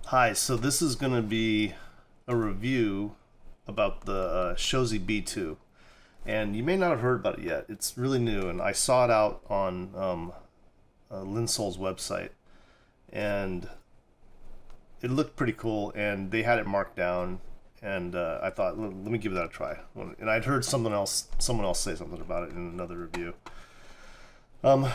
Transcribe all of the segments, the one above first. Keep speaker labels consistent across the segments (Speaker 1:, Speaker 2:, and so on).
Speaker 1: Hi, so this is going to be a review about the Shozy B2. And you may not have heard about it yet. It's really new, and I saw it out on Linsol's website. And it looked pretty cool, and they had it marked down. And I thought, let me give that a try. And I'd heard someone else say something about it in another review. Um,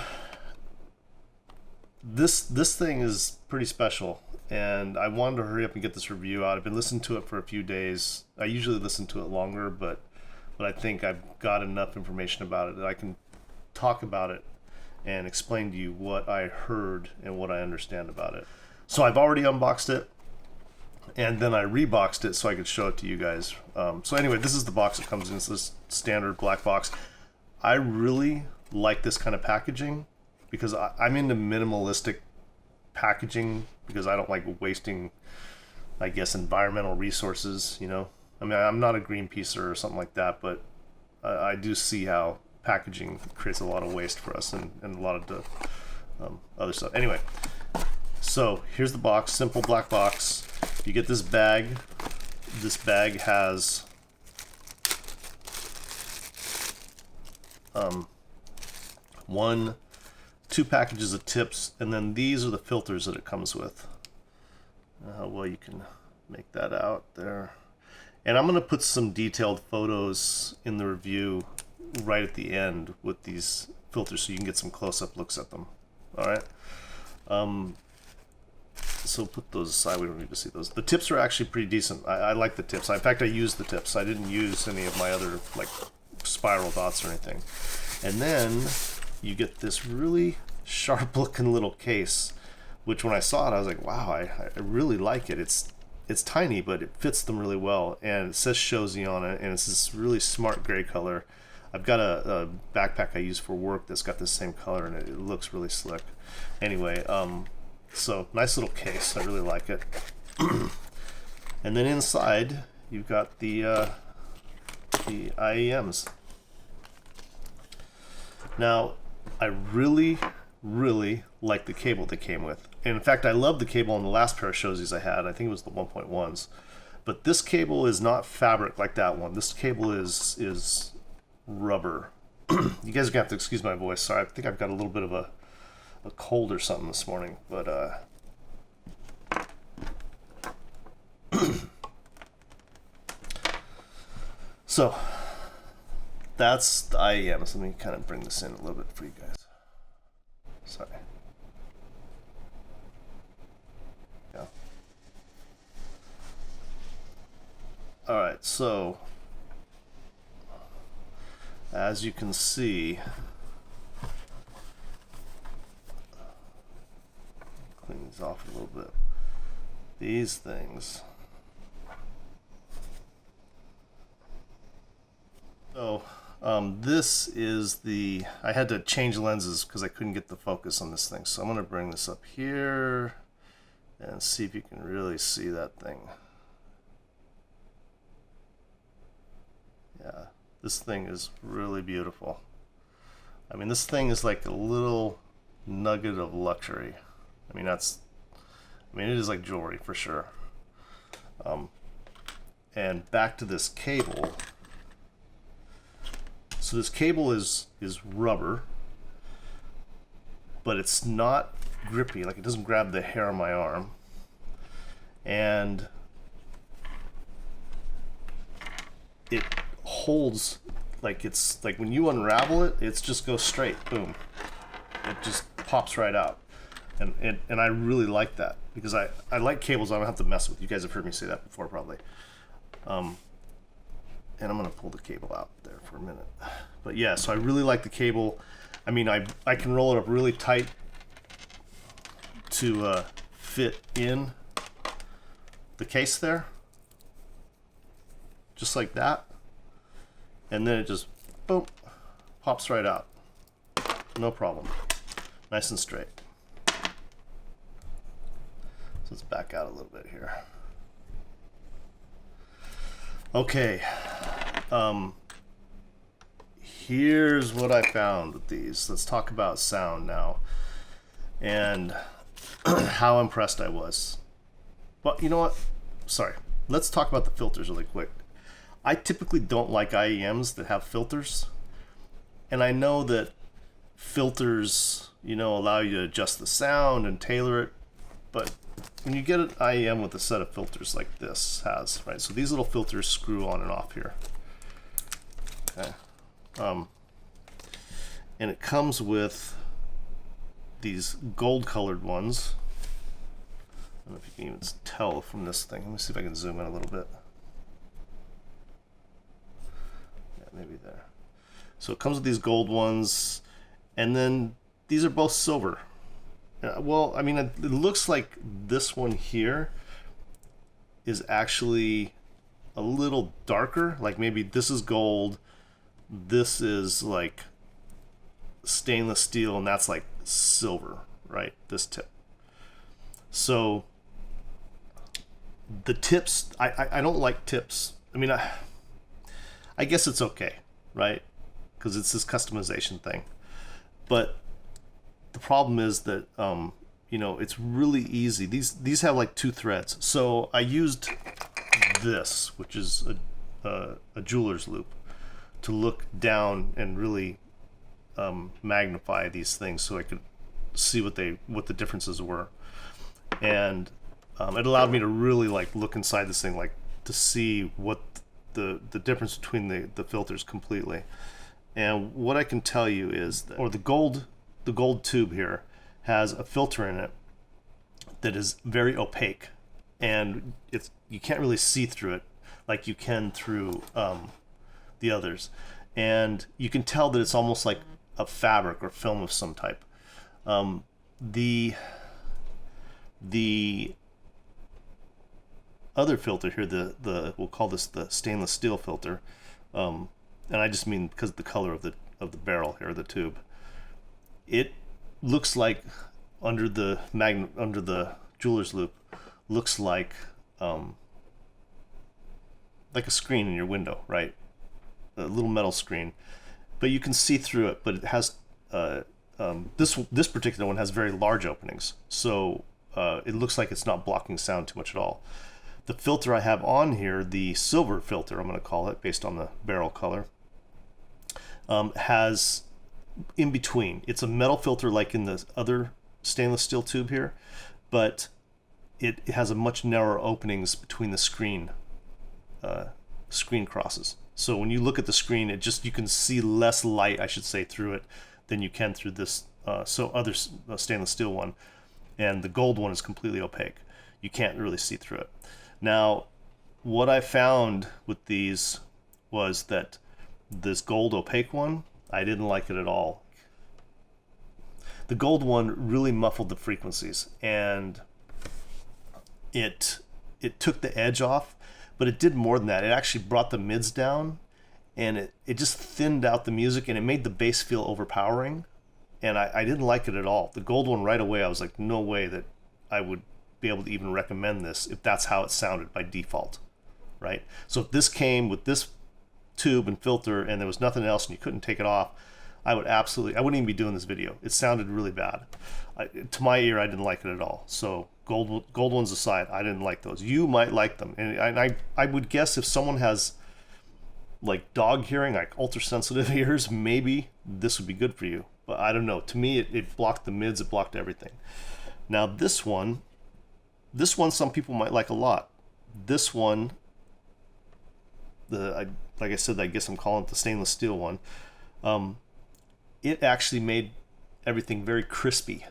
Speaker 1: this thing is pretty special, and I wanted to hurry up and get this review out. I've been listening to it for a few days. I usually listen to it longer, but I think I've got enough information about it that I can talk about it and explain to you what I heard and what I understand about it. So I've already unboxed it, and then I reboxed it so I could show it to you guys. So anyway, this is the box that comes in. It's this standard black box. I really like this kind of packaging because I'm into minimalistic packaging because I don't like wasting, I guess, environmental resources, you know. I mean, I'm not a Greenpeacer or something like that, but I do see how packaging creates a lot of waste for us and a lot of the other stuff. Anyway, so here's the box, simple black box. You get this bag. This bag has two packages of tips, and then these are the filters that it comes with. Well, you can make that out there. And I'm going to put some detailed photos in the review right at the end with these filters so you can get some close-up looks at them. All right. So put those aside. We don't need to see those. The tips are actually pretty decent. I like the tips. In fact, I used the tips. I didn't use any of my other like spiral dots or anything. And then you get this really sharp-looking little case, which when I saw it, I was like, wow, I really like it. It's tiny, but it fits them really well, and it says Shozy on it, and it's this really smart gray color. I've got a backpack I use for work that's got this same color, and it looks really slick. Anyway, so nice little case. I really like it. And then inside, you've got the IEMs. Now, I really like the cable they came with. And in fact, I love the cable on the last pair of Shozys I had. I think it was the 1.1s. But this cable is not fabric like that one. This cable is rubber. You guys are gonna have to excuse my voice. Sorry, I think I've got a little bit of a cold or something this morning. But so that's the IEMs. Let me kind of bring this in a little bit for you guys. Sorry. Yeah. All right, so as you can see, clean these off a little bit. These things. So this is the, I had to change lenses because I couldn't get the focus on this thing. So I'm going to bring this up here and see if you can really see that thing. Yeah, this thing is really beautiful. I mean, this thing is like a little nugget of luxury. I mean, it is like jewelry for sure. And back to this cable. So this cable is rubber, but it's not grippy. Like, it doesn't grab the hair on my arm. And it holds, like, it's like when you unravel it, it just goes straight, boom. It just pops right out. And I really like that because I like cables I don't have to mess with. You guys have heard me say that before probably. And I'm going to pull the cable out there for a minute. But yeah, so I really like the cable. I mean, I can roll it up really tight to fit in the case there. Just like that. And then it just, boom, pops right out. No problem. Nice and straight. So let's back out a little bit here. Okay. Here's what I found with these. Let's talk about sound now and how impressed I was. But you know what? Sorry. Let's talk about the filters really quick. I typically don't like IEMs that have filters. And I know that filters, allow you to adjust the sound and tailor it. But when you get an IEM with a set of filters like this has, right? So these little filters screw on and off here. Okay. And it comes with these gold colored ones. I don't know if you can even tell from this thing. Let me see if I can zoom in a little bit. Yeah, maybe there. So it comes with these gold ones, and then these are both silver. Well, I mean, it looks like this one here is actually a little darker. Like maybe this is gold, this is like stainless steel, and that's like silver, right? This tip. So the tips, I don't like tips. I mean, I guess it's okay, right? Because it's this customization thing. But the problem is that it's really easy. These have like 2 threads. So I used this, which is a jeweler's loop, to look down and really magnify these things so I could see what the differences were. And it allowed me to really like look inside this thing, like to see what the difference between the filters completely. And what I can tell you is that, the gold tube here has a filter in it that is very opaque, and you can't really see through it like you can through the others. And you can tell that it's almost like a fabric or film of some type. The other filter here, we'll call this the stainless steel filter, and I just mean because of the color of the barrel here, the tube. It looks like under the jeweler's loop, looks like a screen in your window, right? A little metal screen, but you can see through it. But it has this particular one has very large openings, so it looks like it's not blocking sound too much at all. The filter I have on here, the silver filter, I'm going to call it, based on the barrel color, has in between. It's a metal filter like in the other stainless steel tube here, but it has a much narrower openings between the screen crosses. So when you look at the screen, you can see less light, I should say, through it than you can through this other stainless steel one. And the gold one is completely opaque. You can't really see through it. Now, what I found with these was that this gold opaque one, I didn't like it at all. The gold one really muffled the frequencies, and it took the edge off, but it did more than that. It actually brought the mids down, and it just thinned out the music, and it made the bass feel overpowering, and I didn't like it at all. The gold one, right away, I was like, no way that I would be able to even recommend this if that's how it sounded by default, right? So if this came with this tube and filter and there was nothing else and you couldn't take it off, I wouldn't even be doing this video. It sounded really bad. To my ear, I didn't like it at all. So gold ones aside, I didn't like those. You might like them, and I would guess if someone has like dog hearing, like ultra sensitive ears, maybe this would be good for you. But I don't know. To me, it blocked the mids, it blocked everything. Now this one some people might like a lot. This one, like I said, I guess I'm calling it the stainless steel one. It actually made everything very crispy,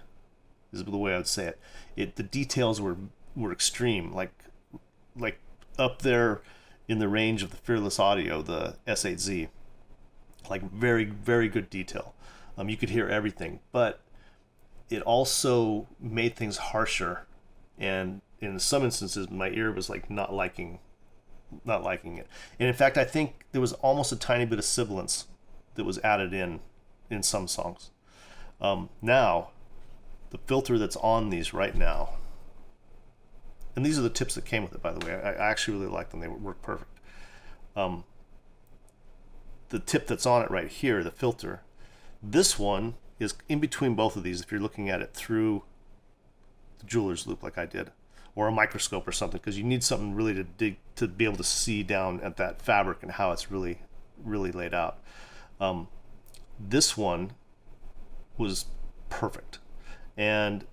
Speaker 1: is the way I would say it. The details were extreme, like up there in the range of the Fearless Audio, the S8Z. Like very, very good detail. You could hear everything, but it also made things harsher, and in some instances my ear was like not liking it. And in fact, I think there was almost a tiny bit of sibilance that was added in some songs. Now the filter that's on these right now, and these are the tips that came with it, by the way. I actually really like them. They work perfect. The tip that's on it right here, the filter, this one is in between both of these if you're looking at it through the jeweler's loop like I did, or a microscope or something, because you need something really to dig, to be able to see down at that fabric and how it's really laid out. This one was perfect, and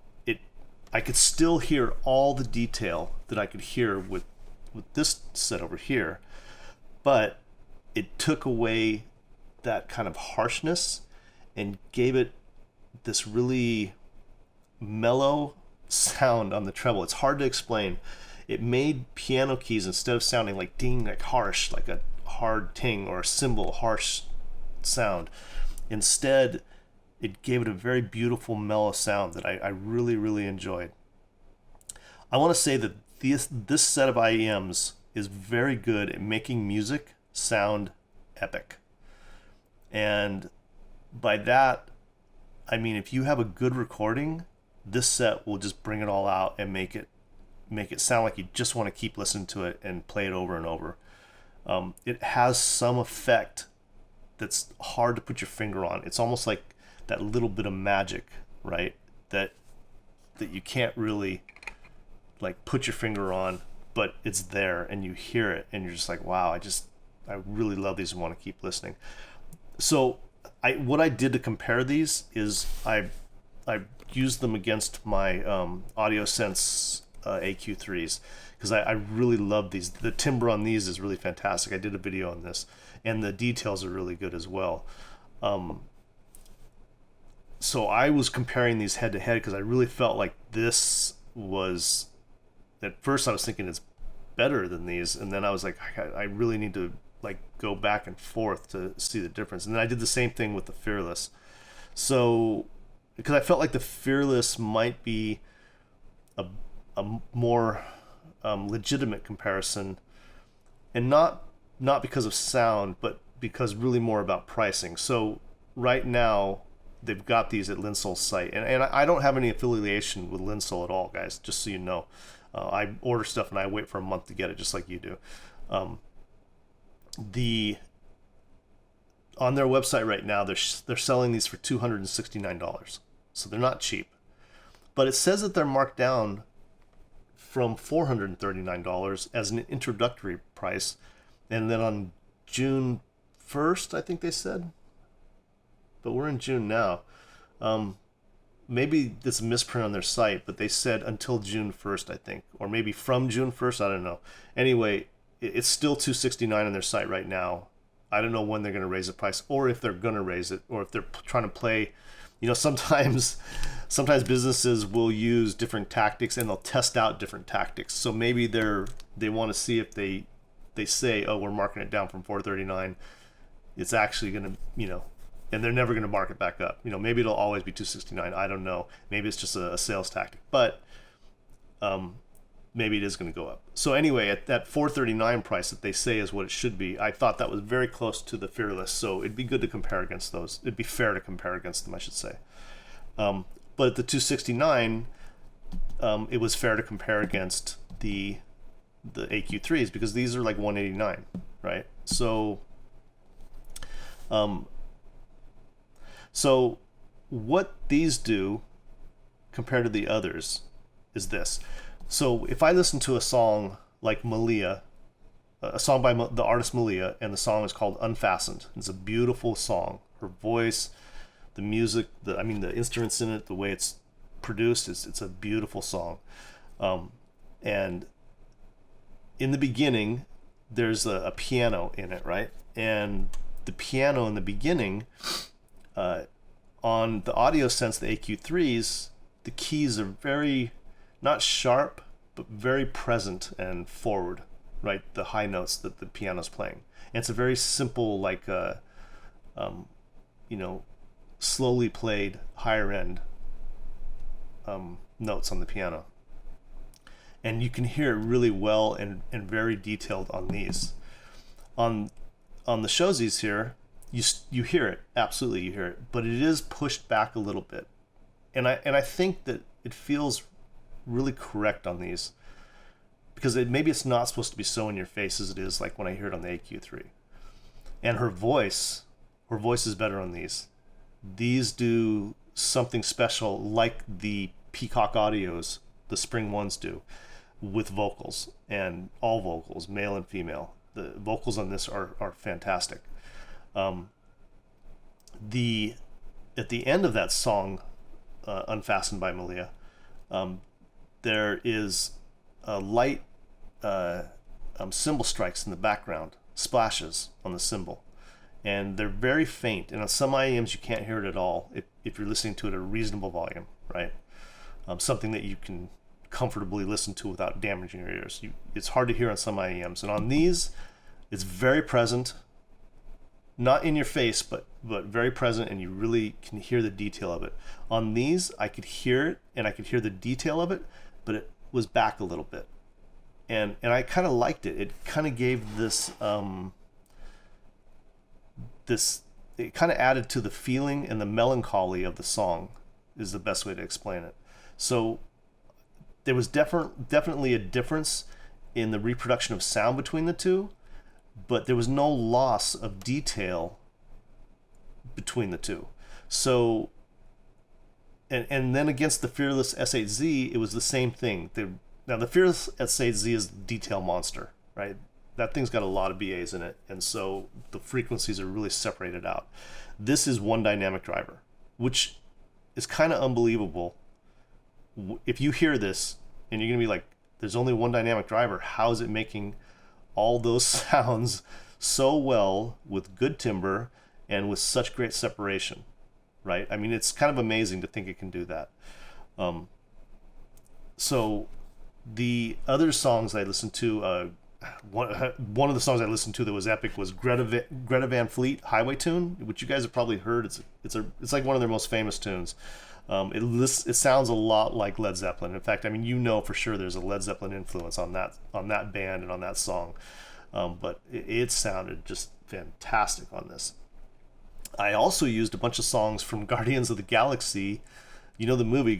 Speaker 1: I could still hear all the detail that I could hear with this set over here, but it took away that kind of harshness and gave it this really mellow sound on the treble. It's hard to explain. It made piano keys, instead of sounding like ding, like harsh, like a hard ting, or a cymbal harsh sound, instead it gave it a very beautiful mellow sound that I really enjoyed. I want to say that this set of IEMs is very good at making music sound epic. And by that, I mean, if you have a good recording, this set will just bring it all out and make it sound like you just want to keep listening to it and play it over and over. It has some effect that's hard to put your finger on. It's almost like that little bit of magic, right? That you can't really like put your finger on, but it's there and you hear it and you're just like, wow, I really love these and want to keep listening. So what I did to compare these is I used them against my Audiosense AQ3s, because I really love these. The timbre on these is really fantastic. I did a video on this, and the details are really good as well. So I was comparing these head to head because I really felt like this was, at first I was thinking it's better than these, and then I was like, I really need to like go back and forth to see the difference. And then I did the same thing with the Fearless. So because I felt like the Fearless might be a more legitimate comparison, and not because of sound, but because really more about pricing. So right now they've got these at Linsol's site, and I don't have any affiliation with Linsol at all, guys, just so you know. I order stuff and I wait for a month to get it, just like you do. On their website right now, they're selling these for $269, so they're not cheap. But it says that they're marked down from $439 as an introductory price, and then on June 1st, I think they said, but we're in June now. Maybe it's a misprint on their site, but they said until June 1st, I think, or maybe from June 1st, I don't know. Anyway, it's still $269 on their site right now. I don't know when they're going to raise the price, or if they're going to raise it, or if they're trying to play. You know, sometimes businesses will use different tactics and they'll test out different tactics. So maybe they want to see if they say, oh, we're marking it down from $439. It's actually going to, you know, and they're never going to mark it back up. You know, maybe it'll always be $269. I don't know. Maybe it's just a sales tactic, but maybe it is going to go up. So anyway, at that $439 price that they say is what it should be, I thought that was very close to the Fearless. So it'd be good to compare against those. It'd be fair to compare against them, I should say. But at the $269, it was fair to compare against the AQ3s, because these are like $189, right? So so what these do compared to the others is this. So if I listen to a song like Malia, a song by the artist Malia, and the song is called Unfastened. It's a beautiful song. Her voice, the music, the instruments in it, the way it's produced, it's a beautiful song. And in the beginning, there's a piano in it, right? And the piano in the beginning, on the Audiosense, the AQ3s, the keys are very, not sharp, but very present and forward, right? The high notes that the piano's playing. And it's a very simple, like, slowly played higher end notes on the piano. And you can hear it really well and very detailed on these. On the Shozys here, you hear it, absolutely you hear it, but it is pushed back a little bit. And I think that it feels really correct on these, because maybe it's not supposed to be so in your face as it is like when I hear it on the AQ3. And her voice is better on these. These do something special like the Peacock Audios, the Spring ones do, with vocals, and all vocals, male and female. The vocals on this are fantastic. The At the end of that song, Unfastened by Malia, there is a light cymbal strikes in the background, splashes on the cymbal, and they're very faint, and on some IEMs you can't hear it at all if you're listening to it at a reasonable volume, right? Something that you can comfortably listen to without damaging your ears. It's hard to hear on some IEMs, and on these it's very present, not in your face, but very present, and you really can hear the detail of it. On these, I could hear it, and I could hear the detail of it, but it was back a little bit. And I kind of liked it. It kind of gave this, it kind of added to the feeling and the melancholy of the song, is the best way to explain it. So there was definitely a difference in the reproduction of sound between the two, but there was no loss of detail between the two. So, and then against the Fearless S8Z, it was the same thing. Now the Fearless S8Z is the detail monster, right? That thing's got a lot of BAs in it, and so the frequencies are really separated out. This is one dynamic driver, which is kind of unbelievable. If you hear this and you're gonna be like, there's only one dynamic driver, how is it making all those sounds so well with good timbre and with such great separation, right? I mean, it's kind of amazing to think it can do that. So the other songs I listened to, one of the songs I listened to that was epic was Greta Van Fleet Highway Tune, which you guys have probably heard. It's like one of their most famous tunes. It sounds a lot like Led Zeppelin. In fact, I mean, you know for sure there's a Led Zeppelin influence on that band and on that song. But it sounded just fantastic on this. I also used a bunch of songs from Guardians of the Galaxy. You know the movie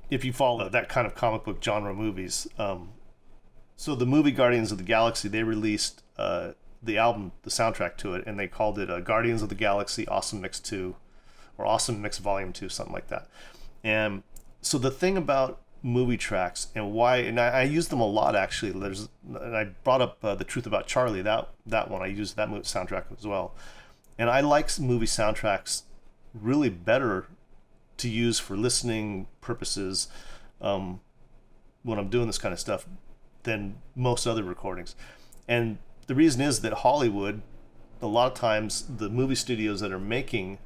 Speaker 1: if you follow that kind of comic book genre movies. So the movie Guardians of the Galaxy, they released the album, the soundtrack to it, and they called it Guardians of the Galaxy Awesome Mix 2. Or Awesome Mix Volume 2, something like that. And so the thing about movie tracks and why, and I use them a lot actually. And I brought up The Truth About Charlie, that one. I used that movie soundtrack as well. And I like movie soundtracks really better to use for listening purposes when I'm doing this kind of stuff than most other recordings. And the reason is that Hollywood, a lot of times the movie studios that are making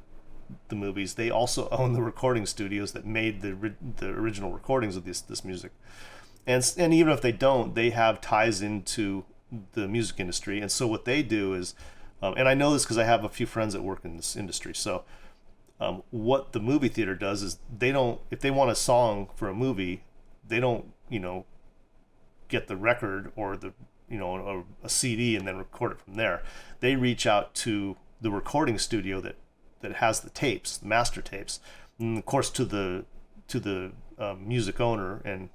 Speaker 1: the movies, they also own the recording studios that made the original recordings of this music, and even if they don't, they have ties into the music industry. And so what they do is, and I know this because I have a few friends that work in this industry. So what the movie theater does is if they want a song for a movie, they don't get the record or a CD and then record it from there. They reach out to the recording studio that has the tapes, the master tapes, and of course to the music owner, and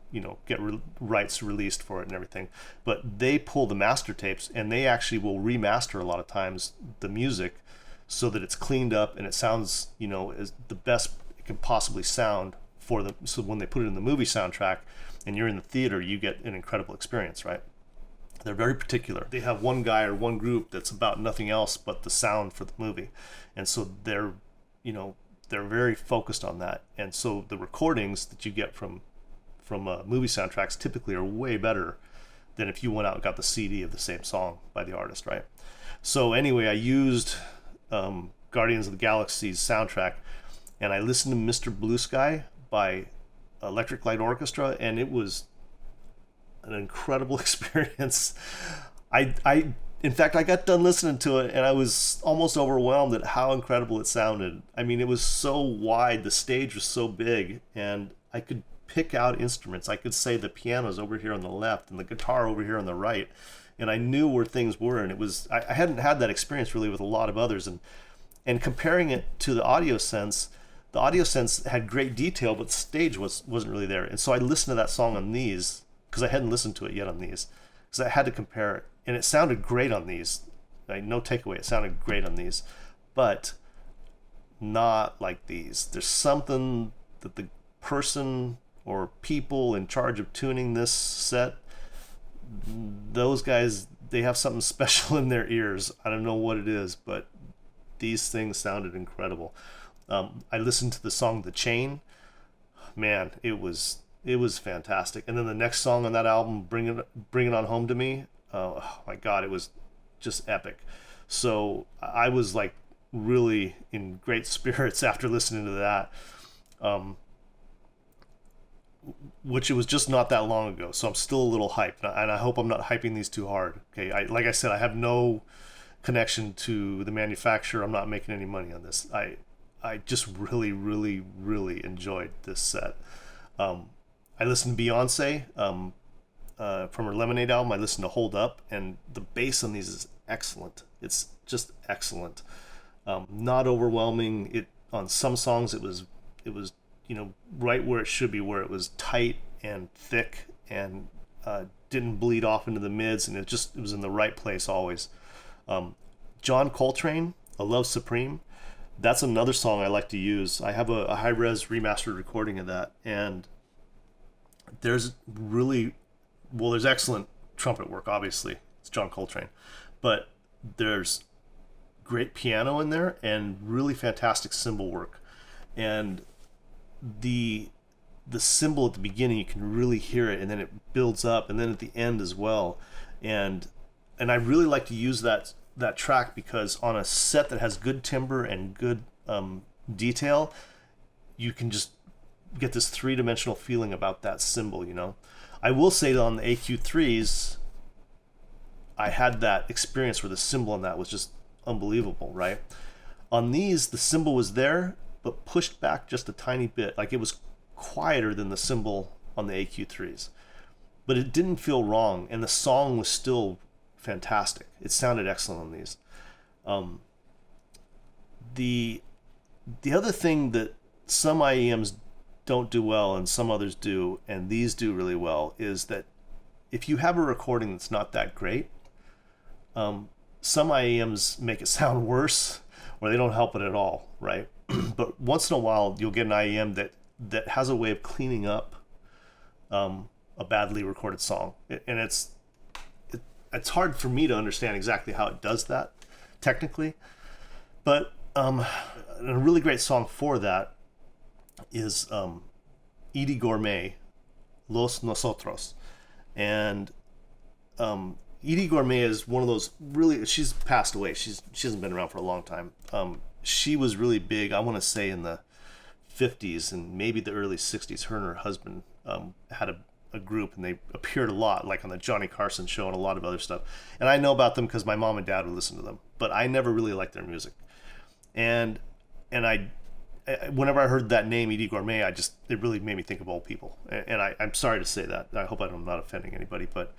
Speaker 1: get rights released for it and everything. But they pull the master tapes, and they actually will remaster a lot of times the music so that it's cleaned up and it sounds as the best it can possibly sound for them. So when they put it in the movie soundtrack and you're in the theater, you get an incredible experience, right? They're very particular. They have one guy or one group that's about nothing else but the sound for the movie. And so they're very focused on that. And so the recordings that you get from movie soundtracks typically are way better than if you went out and got the CD of the same song by the artist, right? So anyway, I used Guardians of the Galaxy's soundtrack, and I listened to Mr. Blue Sky by Electric Light Orchestra, and it was an incredible experience. In fact, I got done listening to it and I was almost overwhelmed at how incredible it sounded. I mean, it was so wide, the stage was so big, and I could pick out instruments. I could say the piano's over here on the left and the guitar over here on the right, and I knew where things were. And it was, I hadn't had that experience really with a lot of others. And comparing it to the Audiosense had great detail, but the stage wasn't really there. And so I listened to that song on these, because I hadn't listened to it yet on these, because I had to compare it. And it sounded great on these. No takeaway, it sounded great on these, but not like these. There's something that the person or people in charge of tuning this set those guys, they have something special in their ears. I don't know what it is, but these things sounded incredible. I listened to the song "The Chain." Man, it was fantastic. And then the next song on that album, "Bring It On Home to Me." Oh my God, it was just epic. So I was like really in great spirits after listening to that. Which it was just not that long ago, so I'm still a little hyped, and I hope I'm not hyping these too hard. Okay, like I said, I have no connection to the manufacturer. I'm not making any money on this. I just really, really, really enjoyed this set. I listened to Beyonce from her Lemonade album. I listened to Hold Up, and the bass on these is excellent. It's just excellent. Not overwhelming. It on some songs it was right where it should be, where it was tight and thick and didn't bleed off into the mids, and it was in the right place always. John Coltrane, "A Love Supreme." That's another song I like to use. I have a high-res remastered recording of that, and there's excellent trumpet work, obviously. It's John Coltrane. But there's great piano in there and really fantastic cymbal work. And the cymbal at the beginning, you can really hear it, and then it builds up, and then at the end as well. And I really like to use that track because on a set that has good timbre and good detail, you can just get this three-dimensional feeling about that cymbal. I will say that on the AQ3s, I had that experience where the cymbal on that was just unbelievable, right? On these, the cymbal was there, but pushed back just a tiny bit. Like, it was quieter than the cymbal on the AQ3s. But it didn't feel wrong, and the song was still fantastic. It sounded excellent on these. The other thing that some IEMs don't do well and some others do, and these do really well, is that if you have a recording that's not that great, some IEMs make it sound worse, or they don't help it at all, right? But once in a while, you'll get an IEM that has a way of cleaning up a badly recorded song, and it's hard for me to understand exactly how it does that technically. But a really great song for that is Edie Gourmet, "Los Nosotros," and Edie Gourmet is one of those really. She's passed away. She hasn't been around for a long time. She was really big, I want to say, in the 50s and maybe the early 60s. Her and her husband had a group, and they appeared a lot, like on the Johnny Carson show and a lot of other stuff. And I know about them because my mom and dad would listen to them, but I never really liked their music. And whenever I heard that name, Edie Gourmet, it really made me think of old people. And I'm sorry to say that. I hope I'm not offending anybody, but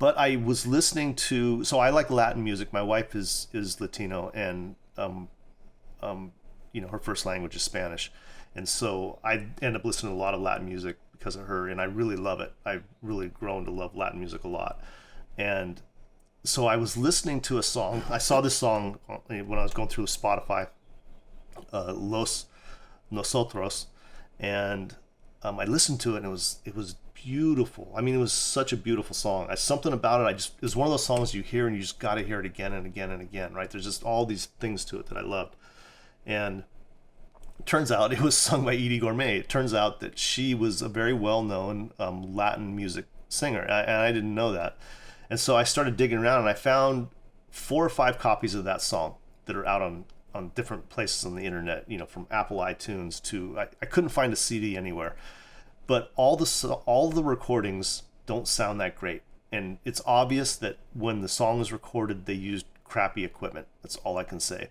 Speaker 1: I was listening to, so I like Latin music. My wife is Latino, and her first language is Spanish, and so I end up listening to a lot of Latin music because of her, and I really love it. I've really grown to love Latin music a lot. And so I was listening to a song. I saw this song when I was going through Spotify, Los Nosotros, and I listened to it, and it was beautiful. I mean, it was such a beautiful song. Something about it, it was one of those songs you hear and you just got to hear it again and again and again, right? There's just all these things to it that I loved. And it turns out it was sung by Edie Gourmet. It turns out that she was a very well-known Latin music singer, and I didn't know that. And so I started digging around, and I found 4 or 5 copies of that song that are out on different places on the internet, from Apple iTunes to, I couldn't find a CD anywhere. But all the recordings don't sound that great, and it's obvious that when the song is recorded, they used crappy equipment. That's all I can say.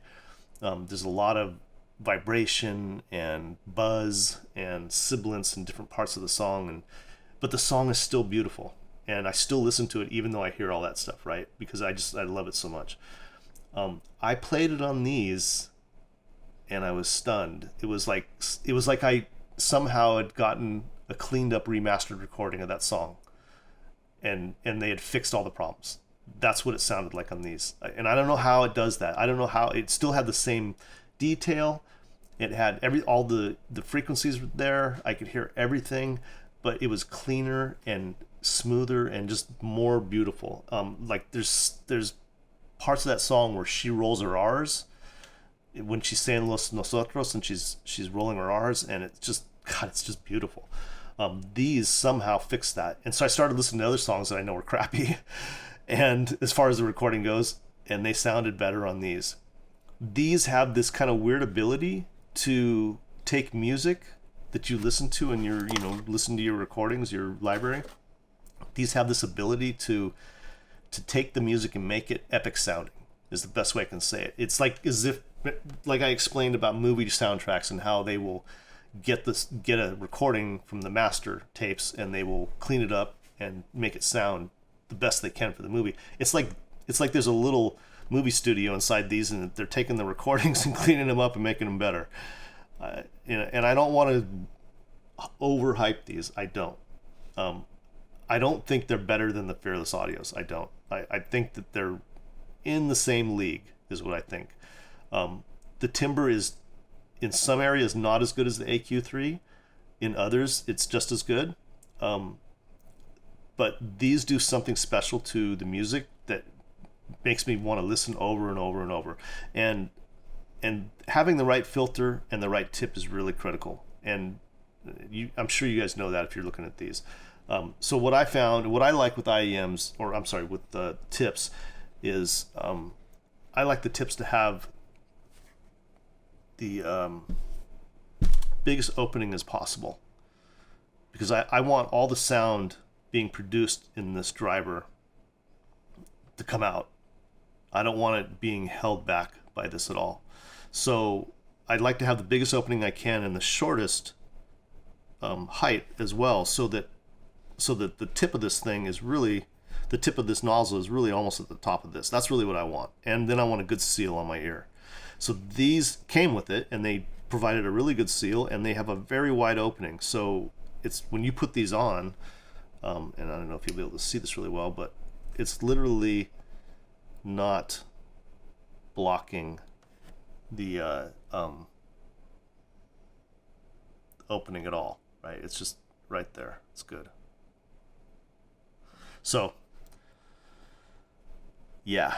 Speaker 1: There's a lot of vibration and buzz and sibilance in different parts of the song, but the song is still beautiful, and I still listen to it even though I hear all that stuff, right? Because I love it so much. I played it on these, and I was stunned. It was like I somehow had gotten a cleaned up remastered recording of that song, and they had fixed all the problems. That's what it sounded like on these, and I don't know how it does that. I don't know how it still had the same detail. It had all the frequencies were there. I could hear everything, but it was cleaner and smoother and just more beautiful. Like there's parts of that song where she rolls her R's when she's saying Los Nosotros, and she's rolling her R's, and it's just, God, it's just beautiful. These somehow fixed that, and so I started listening to other songs that I know were crappy, and as far as the recording goes, and they sounded better on these. These have this kind of weird ability to take music that you listen to and listen to your recordings, your library. These have this ability to take the music and make it epic sounding, is the best way I can say it. It's like as if, like I explained about movie soundtracks and how they will get a recording from the master tapes and they will clean it up and make it sound the best they can for the movie. It's like there's a little movie studio inside these, and they're taking the recordings and cleaning them up and making them better. And I don't want to overhype these. I don't. I don't think they're better than the Fearless Audios. I don't. I think that they're in the same league, is what I think. The timbre is, in some areas, not as good as the AQ3. In others, it's just as good. But these do something special to the music that makes me want to listen over and over and over. And having the right filter and the right tip is really critical. And I'm sure you guys know that if you're looking at these. So what I found, what I like with IEMs, or I'm sorry, with the tips, is I like the tips to have the biggest opening as possible, because I want all the sound being produced in this driver to come out. I don't want it being held back by this at all. So I'd like to have the biggest opening I can and the shortest height as well, so that the tip of this thing is really, the tip of this nozzle is really almost at the top of this. That's really what I want. And then I want a good seal on my ear. So these came with it, and they provided a really good seal, and they have a very wide opening. So it's, when you put these on, and I don't know if you'll be able to see this really well, but it's literally not blocking the opening at all, right? It's just right there. It's good. So yeah,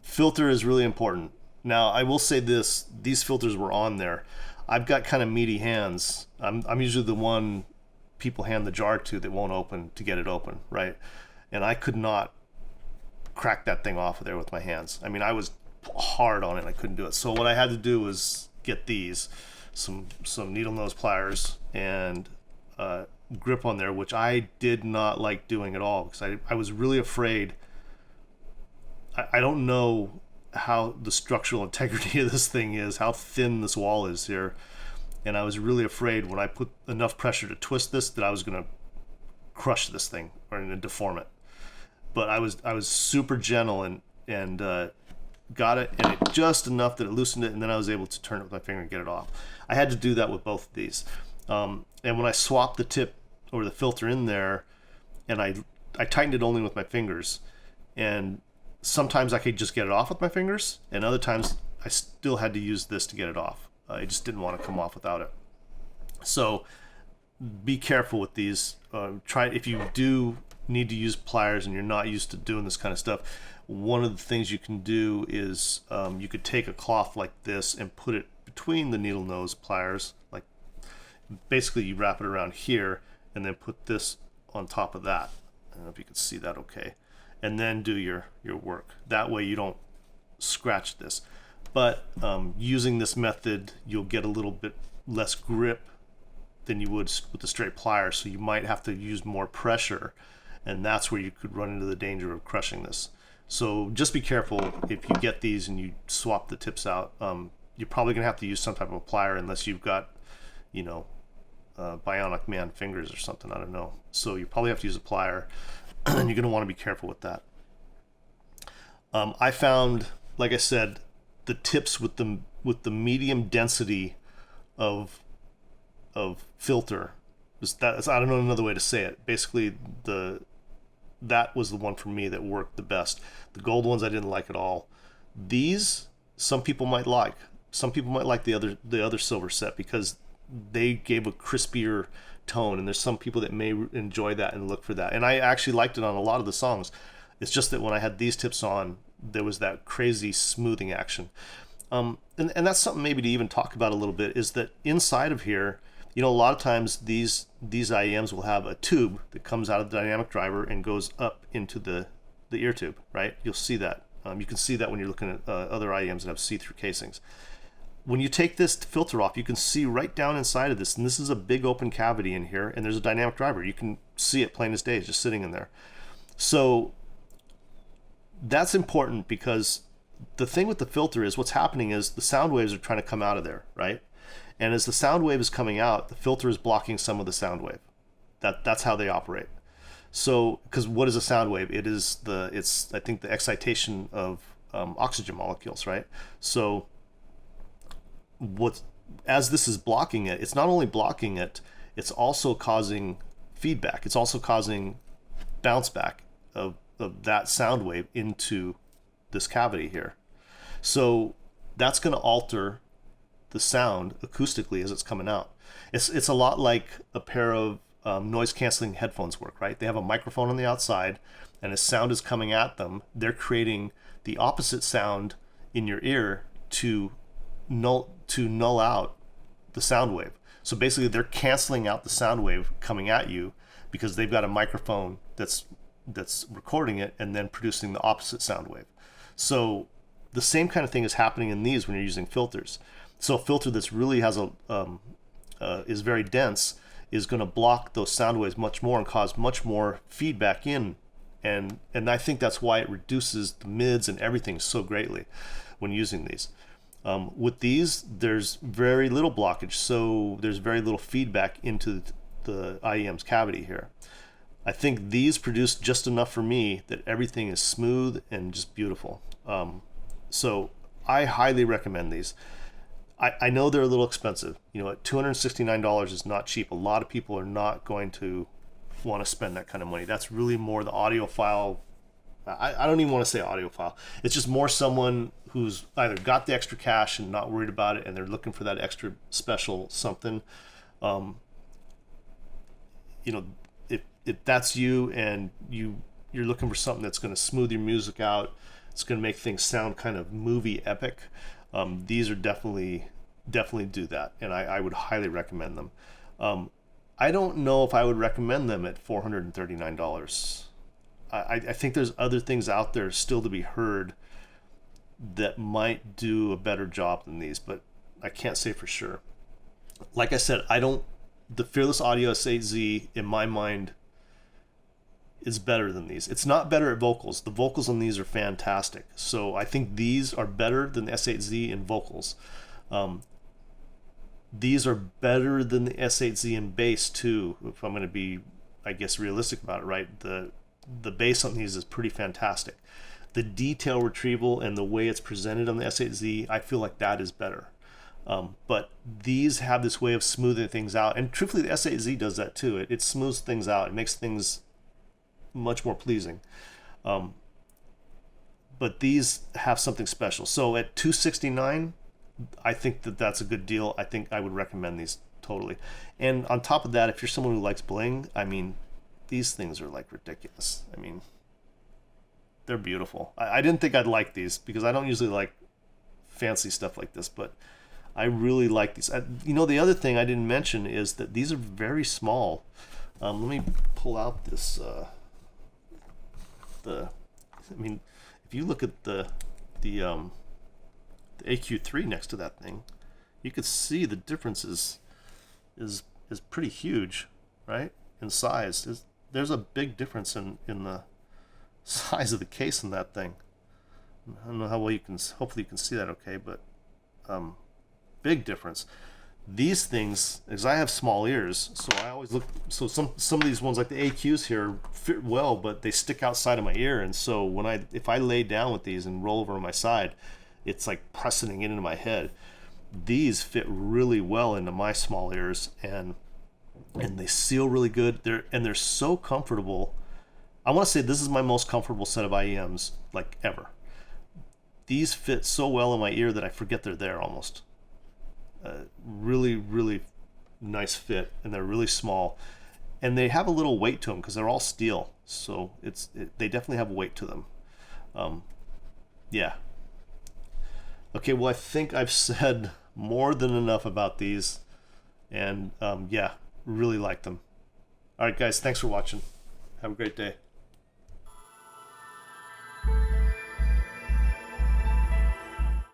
Speaker 1: filter is really important. Now I will say this, these filters were on there. I've got kind of meaty hands. I'm usually the one people hand the jar to that won't open to get it open, right? And I could not crack that thing off of there with my hands. I mean, I was hard on it. I couldn't do it. So what I had to do was get these, some needle nose pliers and grip on there, which I did not like doing at all, because I was really afraid. I don't know how the structural integrity of this thing is, how thin this wall is here, and I was really afraid when I put enough pressure to twist this that I was going to crush this thing or deform it. But I was super gentle and got it, and it just enough that it loosened it, and then I was able to turn it with my finger and get it off. I had to do that with both of these. And when I swapped the tip or the filter in there, and I tightened it only with my fingers, and sometimes I could just get it off with my fingers, and other times I still had to use this to get it off. I just didn't want to come off without it. So be careful with these. Try, if you do need to use pliers and you're not used to doing this kind of stuff, one of the things you can do is you could take a cloth like this and put it between the needle nose pliers. Like, basically you wrap it around here and then put this on top of that. I don't know if you can see that okay. And then do your work. That way you don't scratch this. But using this method, you'll get a little bit less grip than you would with the straight pliers, so you might have to use more pressure, and that's where you could run into the danger of crushing this. So just be careful if you get these and you swap the tips out. You're probably gonna have to use some type of a plier unless you've got, bionic man fingers or something, I don't know. So you probably have to use a plier, and you're gonna want to be careful with that. I found, like I said, the tips with the medium density of filter, I don't know another way to say it. Basically, that was the one for me that worked the best. The gold ones I didn't like at all. These, some people might like. Some people might like the other silver set because they gave a crispier tone, and there's some people that may enjoy that and look for that. And I actually liked it on a lot of the songs. It's just that when I had these tips on, there was that crazy smoothing action. And that's something maybe to even talk about a little bit, is that inside of here, a lot of times these IEMs will have a tube that comes out of the dynamic driver and goes up into the ear tube, right? You'll see that. You can see that when you're looking at other IEMs that have see-through casings. When you take this filter off, you can see right down inside of this, and this is a big open cavity in here, and there's a dynamic driver. You can see it plain as day, just sitting in there. So that's important, because the thing with the filter is what's happening is the sound waves are trying to come out of there, right? And as the sound wave is coming out, the filter is blocking some of the sound wave. That's how they operate. So, because what is a sound wave? It's I think the excitation of oxygen molecules, right? So as this is blocking it, it's not only blocking it, it's also causing feedback. It's also causing bounce back of that sound wave into this cavity here. So that's going to alter the sound acoustically as it's coming out. It's a lot like a pair of noise canceling headphones work, right? They have a microphone on the outside, and as sound is coming at them, they're creating the opposite sound in your ear to null out the sound wave. So basically they're canceling out the sound wave coming at you, because they've got a microphone that's recording it and then producing the opposite sound wave. So the same kind of thing is happening in these when you're using filters. So a filter that's really has is very dense is going to block those sound waves much more and cause much more feedback in, and I think that's why it reduces the mids and everything so greatly when using these. With these, there's very little blockage, so there's very little feedback into the IEM's cavity here. I think these produce just enough for me that everything is smooth and just beautiful. So I highly recommend these. I know they're a little expensive. At $269 is not cheap. A lot of people are not going to want to spend that kind of money. That's really more the audiophile. I don't even want to say audiophile. It's just more someone who's either got the extra cash and not worried about it, and they're looking for that extra special something. If that's you, and you're looking for something that's going to smooth your music out, it's going to make things sound kind of movie epic. These are definitely do that, and I would highly recommend them. I don't know if I would recommend them at $439. I think there's other things out there still to be heard that might do a better job than these, but I can't say for sure. Like I said, the Fearless Audio S8Z in my mind is better than these. It's not better at vocals. The vocals on these are fantastic. So I think these are better than the S8Z in vocals. These are better than the S8Z in bass too, if I'm going to be, I guess, realistic about it, right? The bass on these is pretty fantastic. The detail retrieval and the way it's presented on the S8Z, I feel like that is better. But these have this way of smoothing things out, and truthfully the S8Z does that too. It smooths things out. It makes things much more pleasing. But these have something special. So at $269, I think that's a good deal. I think I would recommend these totally. And on top of that, if you're someone who likes bling, I mean, these things are like ridiculous. I mean, they're beautiful. I didn't think I'd like these because I don't usually like fancy stuff like this, but I really like these. The other thing I didn't mention is that these are very small. Let me pull out this. If you look at the AQ3 next to that thing, you could see the difference is pretty huge, right? In size. There's a big difference in the size of the case in that thing. I don't know how well you can, hopefully you can see that okay, but big difference. These things, because I have small ears, so I always look, so some of these ones like the AQs here fit well, but they stick outside of my ear, and so if I lay down with these and roll over on my side, it's like pressing it into my head. These fit really well into my small ears, and they seal really good. They're so comfortable. I want to say this is my most comfortable set of IEMs like ever. These fit so well in my ear that I forget they're there almost. Really, really nice fit, and they're really small, and they have a little weight to them because they're all steel. So they definitely have weight to them. Yeah. Okay, well, I think I've said more than enough about these, and yeah, really like them. All right, guys, thanks for watching. Have a great day.